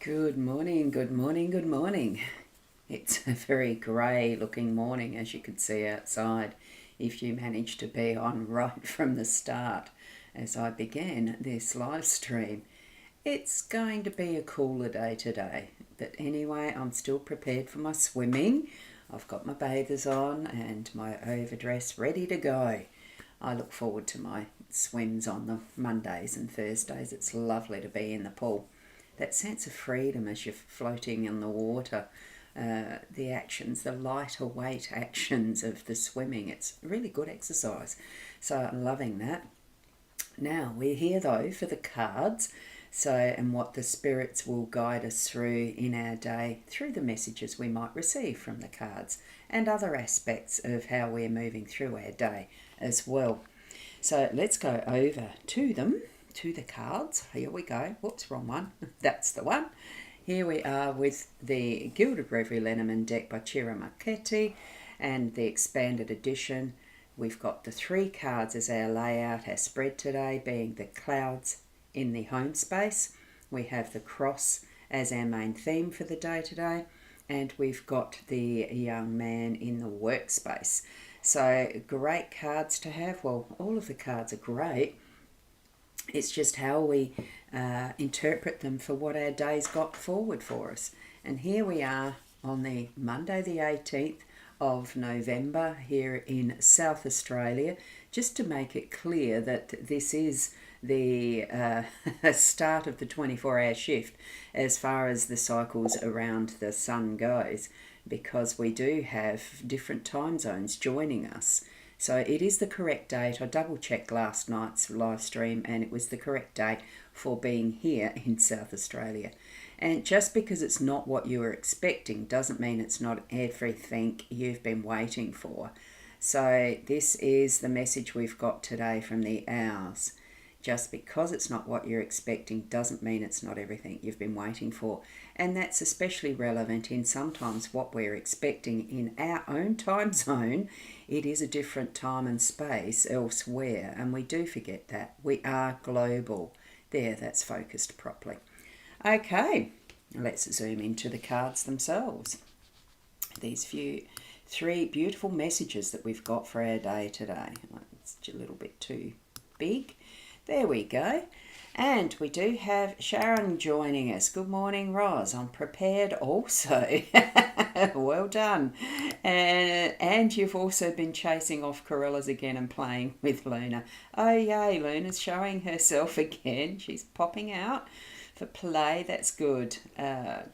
Good morning, good morning, good morning. It's a very grey looking morning, as you could see outside, if you managed to be on right from the start as I began this live stream. It's going to be a cooler day today, but anyway, I'm still prepared for my swimming. I've got my bathers on and my overdress ready to go. I look forward to my swims on the Mondays and Thursdays. It's lovely to be in the pool. That sense of freedom as you're floating in the water, the actions, the lighter weight actions of the swimming, it's really good exercise. So I'm loving that. Now we're here though for the cards. So, and what the spirits will guide us through in our day through the messages we might receive from the cards and other aspects of how we're moving through our day as well. So let's go over to them, to the cards. Here we go. Whoops, wrong one. That's the one. Here we are with the Gilded Reverie Lenormand deck by Chira Marchetti and the expanded edition. We've got the three cards as our layout, our spread today, being the clouds in the home space. We have the cross as our main theme for the day today, and we've got the young man in the workspace. So great cards to have. Well, all of the cards are great. It's just how we interpret them for what our day's got forward for us. And here we are on the Monday the 18th of November here in South Australia, just to make it clear that this is the start of the 24-hour shift as far as the cycles around the sun goes, because we do have different time zones joining us. So it is the correct date. I double checked last night's live stream and it was the correct date for being here in South Australia. And just because it's not what you were expecting doesn't mean it's not everything you've been waiting for. So this is the message we've got today from the Owls. Just because it's not what you're expecting doesn't mean it's not everything you've been waiting for. And that's especially relevant in sometimes what we're expecting in our own time zone. It is a different time and space elsewhere, and we do forget that. We are global. There, that's focused properly. Okay, let's zoom into the cards themselves. These three beautiful messages that we've got for our day today. It's a little bit too big. There we go. And we do have Sharon joining us. Good morning, Roz. I'm prepared also. Well done. And you've also been chasing off Corellas again and playing with Luna. Oh, yay, Luna's showing herself again. She's popping out for play. That's good.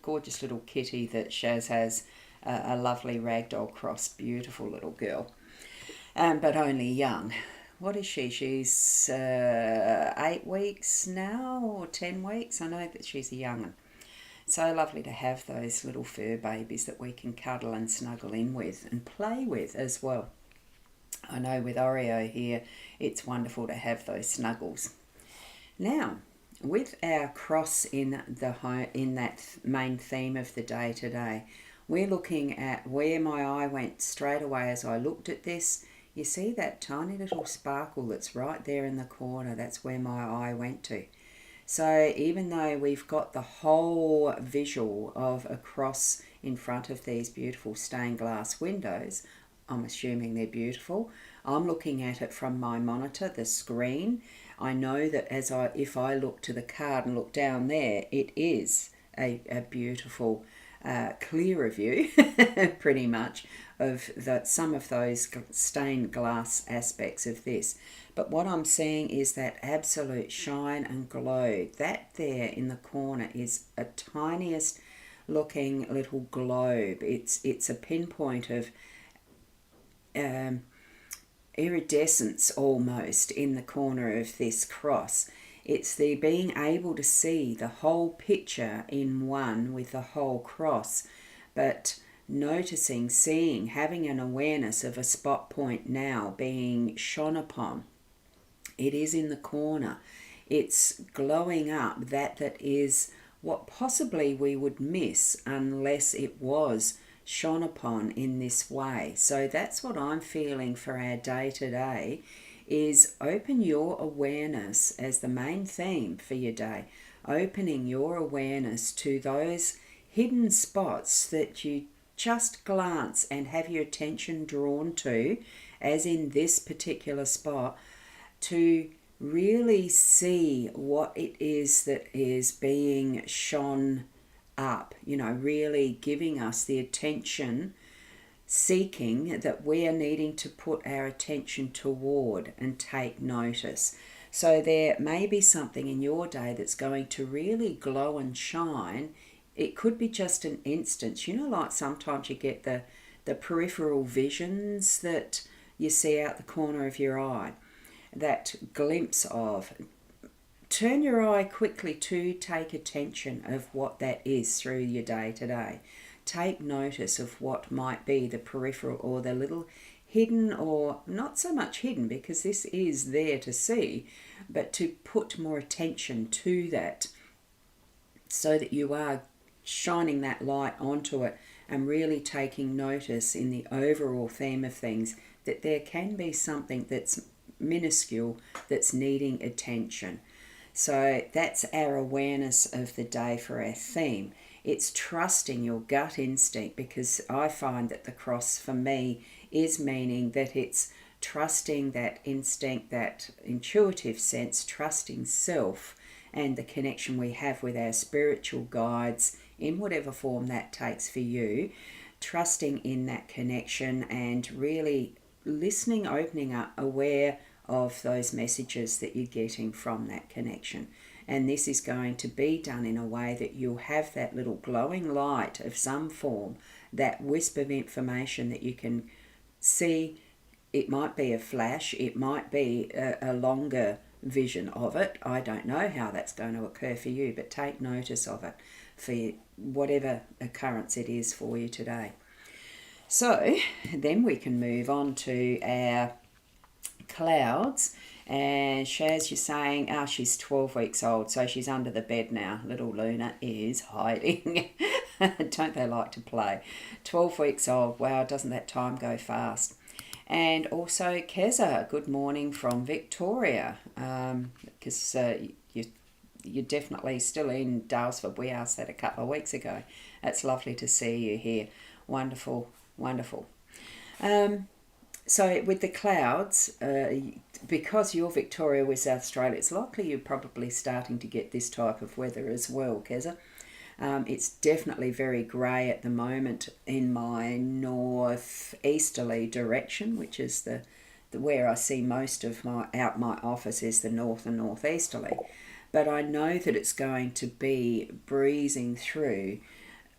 Gorgeous little kitty that Shaz has. A lovely ragdoll cross. Beautiful little girl. But only young. What is she? She's 8 weeks now or 10 weeks. I know that she's a young one. So lovely to have those little fur babies that we can cuddle and snuggle in with and play with as well. I know with Oreo here, it's wonderful to have those snuggles. Now, with our cross in that main theme of the day today, we're looking at where my eye went straight away as I looked at this. You see that tiny little sparkle that's right there in the corner? That's where my eye went to. So even though we've got the whole visual of a cross in front of these beautiful stained glass windows, I'm assuming they're beautiful. I'm looking at it from my monitor, the screen. I know that if I look to the card and look down there, it is a beautiful clearer view, pretty much, of some of those stained glass aspects of this. But what I'm seeing is that absolute shine and glow. That there in the corner is a tiniest looking little globe. It's a pinpoint of iridescence almost in the corner of this cross. It's the being able to see the whole picture in one with the whole cross, but noticing, seeing, having an awareness of a spot point now being shone upon. It is in the corner. It's glowing up. That is what possibly we would miss unless it was shone upon in this way. So that's what I'm feeling for our day today, is open your awareness as the main theme for your day. opening your awareness to those hidden spots that you just glance and have your attention drawn to, as in this particular spot, to really see what it is that is being shone up, really giving us the attention seeking that we are needing to put our attention toward and take notice. So there may be something in your day that's going to really glow and shine. It could be just an instance, like sometimes you get the peripheral visions that you see out the corner of your eye, that glimpse of. Turn your eye quickly to take attention of what that is through your day today. Take notice of what might be the peripheral or the little hidden, or not so much hidden because this is there to see, but to put more attention to that so that you are shining that light onto it and really taking notice in the overall theme of things that there can be something that's minuscule that's needing attention. So that's our awareness of the day for our theme. It's trusting your gut instinct, because I find that the cross for me is meaning that it's trusting that instinct, that intuitive sense, trusting self and the connection we have with our spiritual guides in whatever form that takes for you, trusting in that connection and really listening, opening up, aware of those messages that you're getting from that connection. And this is going to be done in a way that you'll have that little glowing light of some form, that wisp of information that you can see. It might be a flash, it might be a longer vision of it. I don't know how that's going to occur for you, but take notice of it for whatever occurrence it is for you today. So then we can move on to our clouds. And Shaz, you're saying, she's 12 weeks old, so she's under the bed now. Little Luna is hiding. Don't they like to play? 12 weeks old. Wow, doesn't that time go fast? And also Keza, good morning from Victoria. Because you're definitely still in Dalesford. We asked that a couple of weeks ago. It's lovely to see you here. Wonderful, wonderful. So with the clouds, because you're Victoria with South Australia, it's likely you're probably starting to get this type of weather as well, Keza. It's definitely very grey at the moment in my northeasterly direction, which is the where I see most of my office is the north and northeasterly. But I know that it's going to be breezing through.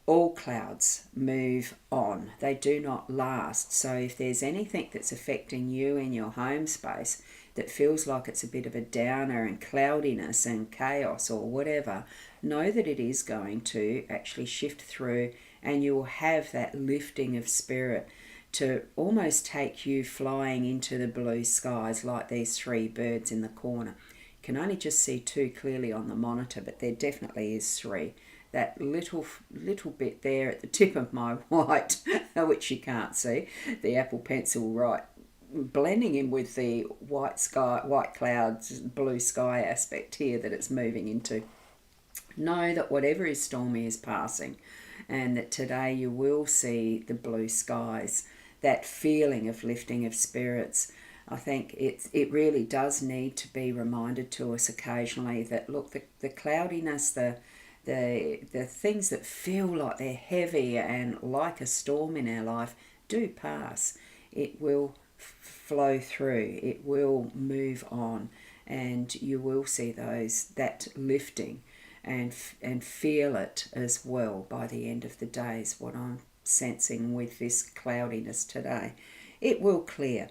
All clouds move on. They do not last. So if there's anything that's affecting you in your home space that feels like it's a bit of a downer and cloudiness and chaos or whatever, know that it is going to actually shift through, and you will have that lifting of spirit to almost take you flying into the blue skies like these three birds in the corner. You can only just see two clearly on the monitor, but there definitely is three. That little bit there at the tip of my white, which you can't see, the Apple Pencil, right, blending in with the white clouds, blue sky aspect here that it's moving into. Know that whatever is stormy is passing, and that today you will see the blue skies, that feeling of lifting of spirits. I think it really does need to be reminded to us occasionally that, look, the cloudiness, the things that feel like they're heavy and like a storm in our life do pass. It will flow through. It will move on, and you will see that lifting and feel it as well by the end of the day is what I'm sensing with this cloudiness today. It will clear.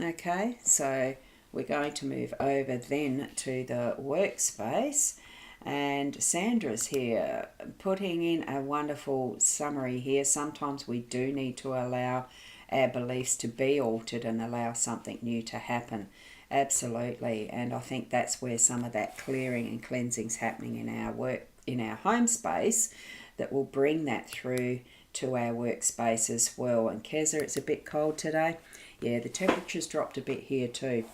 Okay, so we're going to move over then to the workspace. And Sandra's here putting in a wonderful summary here. Sometimes we do need to allow our beliefs to be altered and allow something new to happen. Absolutely. And I think that's where some of that clearing and cleansing's happening in our work, in our home space, that will bring that through to our workspace as well. And Keza, it's a bit cold today. Yeah, the temperature's dropped a bit here too.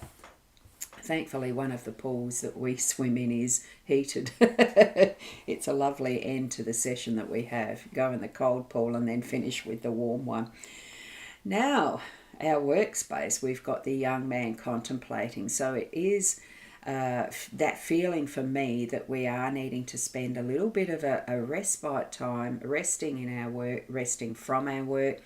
Thankfully, one of the pools that we swim in is heated. It's a lovely end to the session that we have. Go in the cold pool and then finish with the warm one. Now, our workspace, we've got the young man contemplating. So it is that feeling for me that we are needing to spend a little bit of a respite time resting in our work, resting from our work,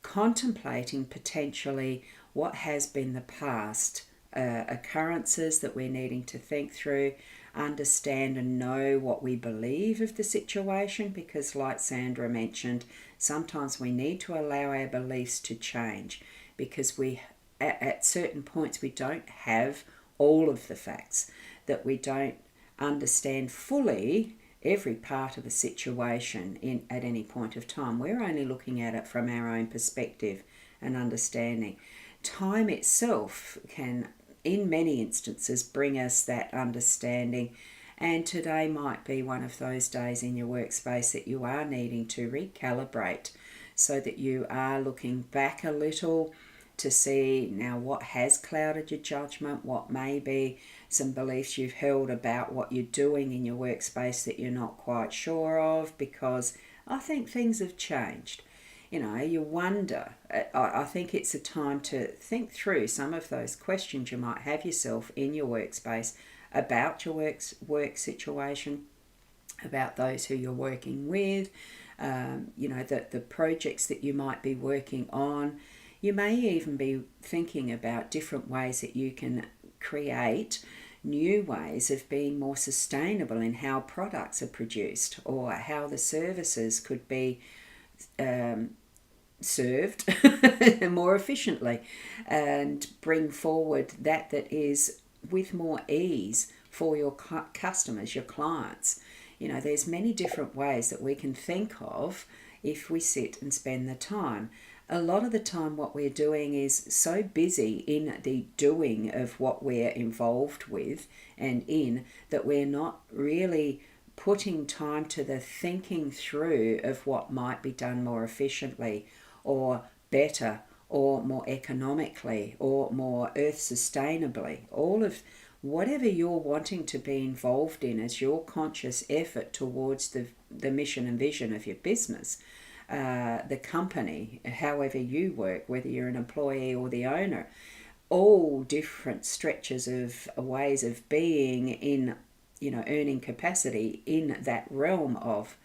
contemplating potentially what has been the past occurrences that we're needing to think through, understand and know what we believe of the situation, because like Sandra mentioned, sometimes we need to allow our beliefs to change because we at certain points we don't have all of the facts, that we don't understand fully every part of a situation at any point of time. We're only looking at it from our own perspective and understanding. Time itself can, in many instances, bring us that understanding. And today might be one of those days in your workspace that you are needing to recalibrate so that you are looking back a little to see now what has clouded your judgment, what may be some beliefs you've held about what you're doing in your workspace that you're not quite sure of, because I think things have changed. You wonder. I think it's a time to think through some of those questions you might have yourself in your workspace about your work situation, about those who you're working with, the projects that you might be working on. You may even be thinking about different ways that you can create new ways of being more sustainable in how products are produced, or how the services could be served more efficiently, and bring forward that is with more ease for your customers, your clients. There's many different ways that we can think of if we sit and spend the time. A lot of the time what we're doing is so busy in the doing of what we're involved with and in, that we're not really putting time to the thinking through of what might be done more efficiently or better or more economically or more earth sustainably. All of whatever you're wanting to be involved in as your conscious effort towards the mission and vision of your business, the company, however you work, whether you're an employee or the owner, all different stretches of ways of being in, earning capacity in that realm of,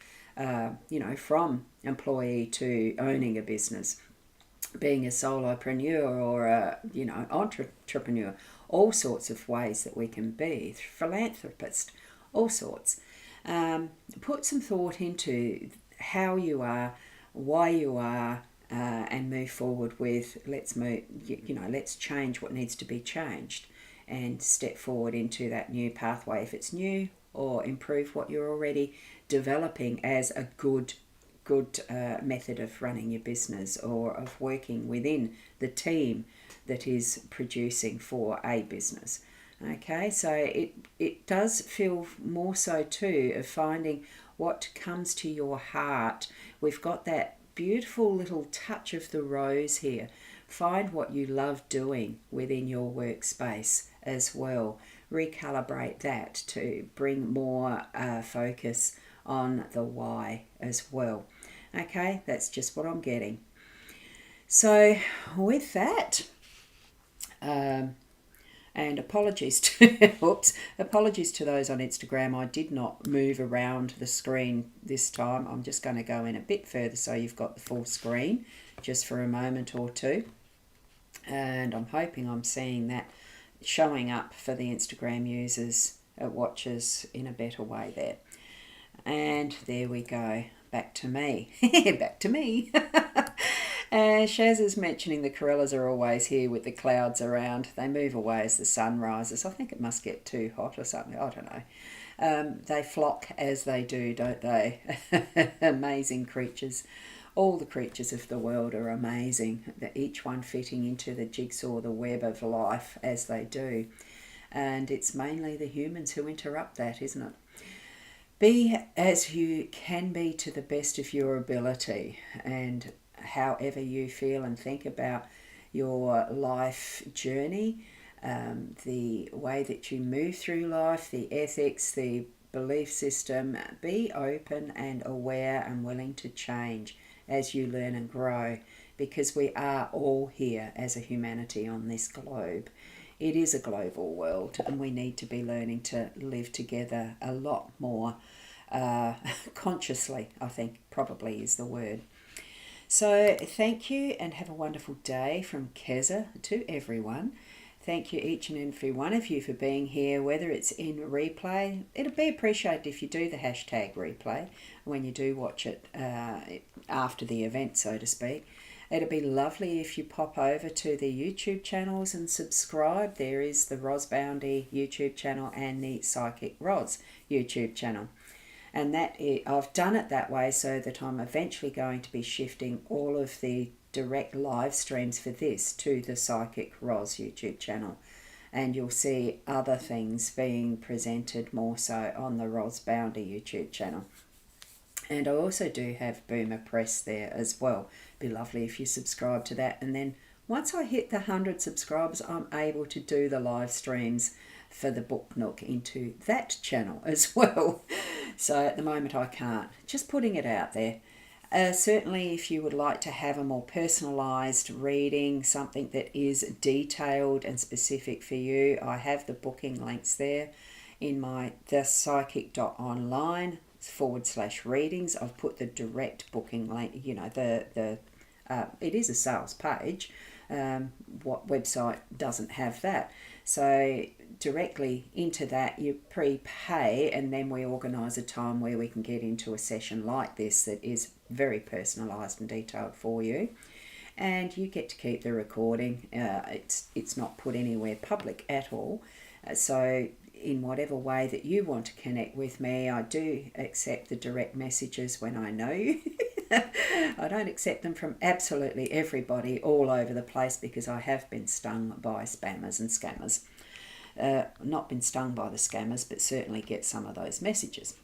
from employee to owning a business, being a solopreneur or a, entrepreneur, all sorts of ways that we can be, philanthropist, all sorts. Put some thought into how you are, why you are, and move forward with let's change what needs to be changed and step forward into that new pathway if it's new, or improve what you're already developing as a good method of running your business or of working within the team that is producing for a business. Okay, so it does feel more so too of finding what comes to your heart. We've got that beautiful little touch of the rose here. Find what you love doing within your workspace as well. Recalibrate that to bring more focus on the why as well. Okay, that's just what I'm getting. So with that, and apologies to apologies to those on Instagram. I did not move around the screen this time. I'm just going to go in a bit further so you've got the full screen just for a moment or two. And I'm hoping I'm seeing that showing up for the Instagram users, watchers in a better way there. And there we go. Back to me. Back to me. Shaz is mentioning the corellas are always here with the clouds around. They move away as the sun rises. I think it must get too hot or something. I don't know. They flock as they do, don't they? Amazing creatures. All the creatures of the world are amazing. Each one fitting into the jigsaw, the web of life as they do. And it's mainly the humans who interrupt that, isn't it? Be as you can be to the best of your ability, and however you feel and think about your life journey, the way that you move through life, the ethics, the belief system. Be open and aware and willing to change as you learn and grow, because we are all here as a humanity on this globe. It is a global world, and we need to be learning to live together a lot more consciously, I think probably is the word. So thank you and have a wonderful day from Keza to everyone. Thank you each and every one of you for being here, whether it's in replay. It'll be appreciated if you do the hashtag replay when you do watch it after the event, so to speak. It'll be lovely if you pop over to the YouTube channels and subscribe. There is the Ros Boundy YouTube channel and the Psychic Ros YouTube channel. And I've done it that way so that I'm eventually going to be shifting all of the direct live streams for this to the Psychic Ros YouTube channel. And you'll see other things being presented more so on the Ros Boundy YouTube channel. And I also do have Boomer Press there as well. Be lovely if you subscribe to that. And then once I hit the 100 subscribers, I'm able to do the live streams for the Book Nook into that channel as well. So at the moment I can't. Just putting it out there. Certainly if you would like to have a more personalised reading, something that is detailed and specific for you, I have the booking links there in my thepsychic.online/readings. I've put the direct booking link, it is a sales page. What website doesn't have that? So directly into that you prepay, and then we organise a time where we can get into a session like this that is very personalised and detailed for you, and you get to keep the recording. It's not put anywhere public at all, so in whatever way that you want to connect with me, I do accept the direct messages when I know you. I don't accept them from absolutely everybody all over the place, because I have been stung by spammers and scammers. Not been stung by the scammers, but certainly get some of those messages.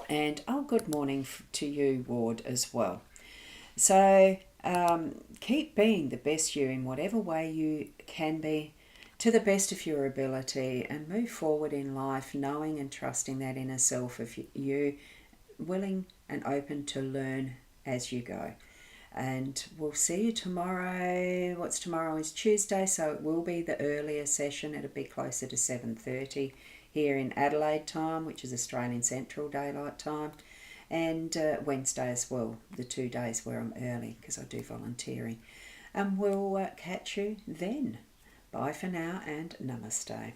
And good morning to you, Ward, as well. So keep being the best you in whatever way you can be, to the best of your ability, and move forward in life knowing and trusting that inner self of you, willing and open to learn as you go. And we'll see you tomorrow. What's tomorrow? Is Tuesday, so it will be the earlier session. It'll be closer to 7:30 here in Adelaide time, which is Australian Central Daylight Time, and Wednesday as well, the 2 days where I'm early because I do volunteering. And we'll catch you then. Bye for now and namaste.